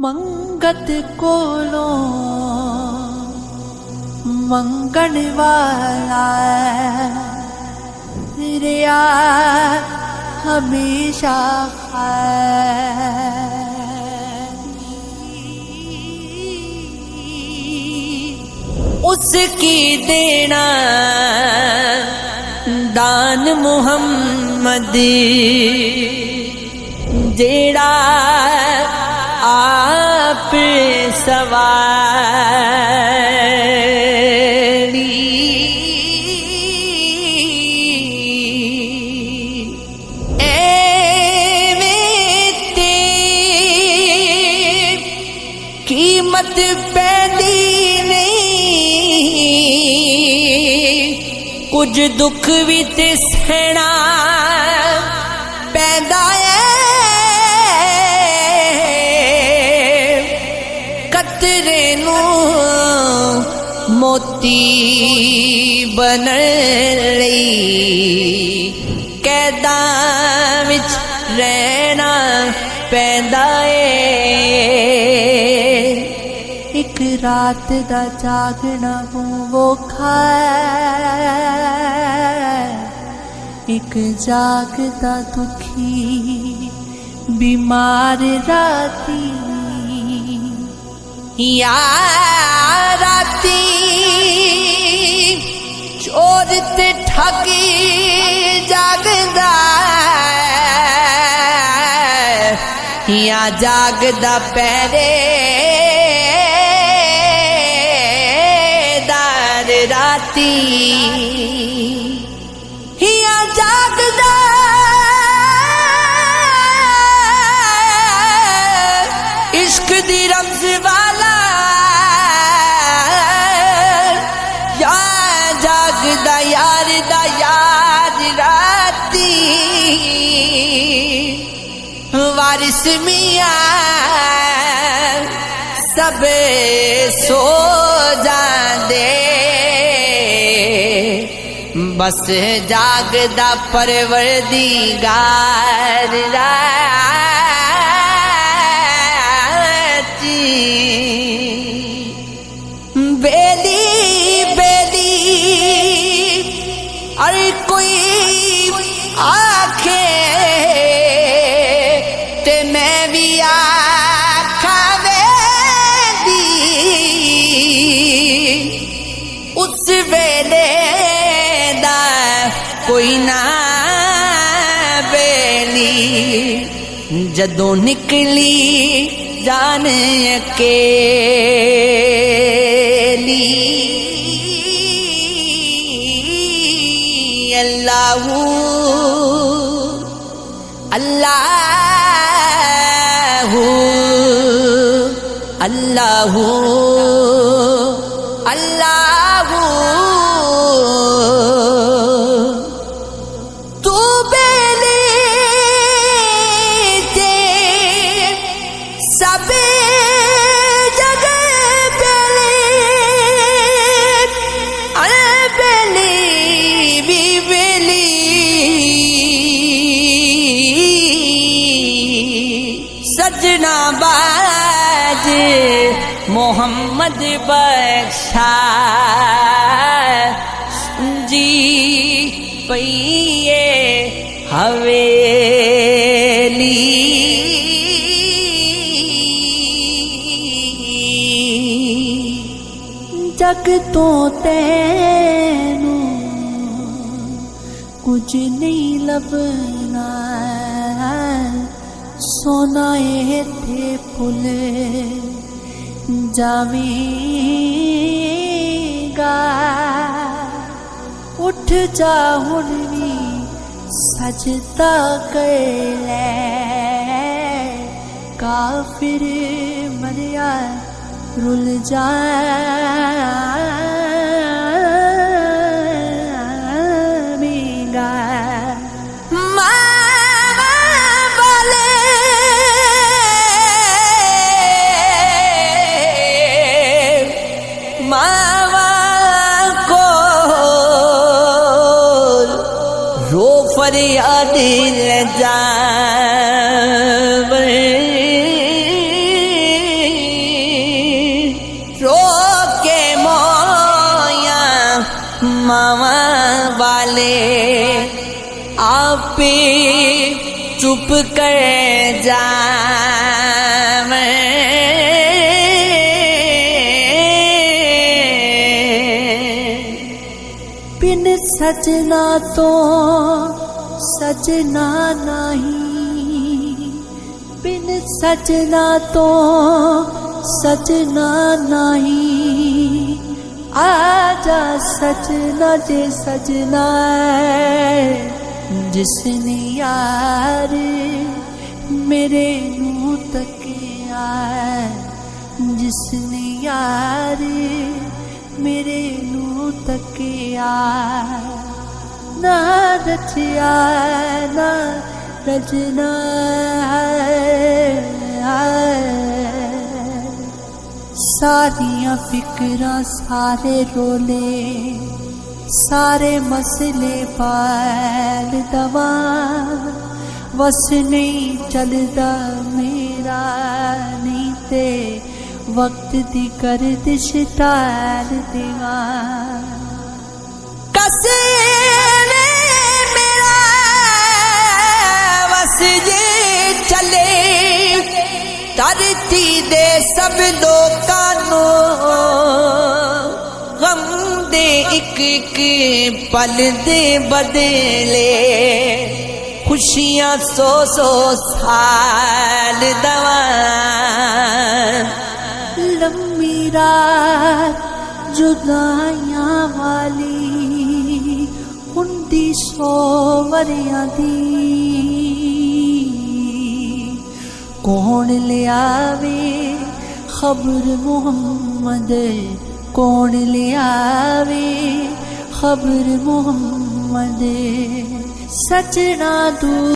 मंगत कोलो मंगण वाला रिया हमेशा उसकी देना दान मुहम्मद जेड़ा आप सवारी एवेते कीमत पैदी नहीं कुछ दुख भी ते सहना पैदा मोती बनण लई कैदां विच रहना पैंदा ए एक रात दा जागना वोखा एक जागदा दुखी बीमार राती या राती चोर ते ठगी जागदा या जागदा पहरेदार राती या जागदा इश्क दी रमज वाला या जागदा यार दा यार राती वारिस मियां सब सो जांदे बस जागदा परवरदिगार बेली बेली अरे कोई आखे ते मैं भी आखा वेदी उस वेले दा कोई ना बेली जदों निकली जान अकेली अल्लाहू अल्लाहू अल्लाहू अल्लाहू तू बेली ते सब जगह बेली अरे बेली भी बेली सजना बाज मोहम्मद बख्शा जी पइए हवेली जग तो तैनू कुछ नहीं लभना सोना थे फुल जावेगा उठ जा हुण भी सजदा कर ले काफिर मरिया रुल जावेगा मावा को रो फरियाद ले जावे मामा वाले आप चुप कर जावे बिन सजना तो सजना नहीं बिन सजना तो सजना नहीं आजा सजना जे सजना जिसने यार मेरे नू तकिया जिसने यार मेरे नू तकिया ना रचिया ना रचना सारियां फिक्रां सारे रोले सारे मसले पाल दवा बस नहीं चलदा मेरा नहीं ते वक्त दी गर्दिश टाल देवा कसे ने मेरा बस ये चले धरती दे सब लोकां नूं गम दे एक एक पल दे बदले खुशियां सौ सौ साल दवा लंबी रात जुदाइयां वाली हुंदी 100 वरियां दी कौन ले आवे खबर मोहम्मद कौन ले आवे खबर मोहम्मद सजना दूर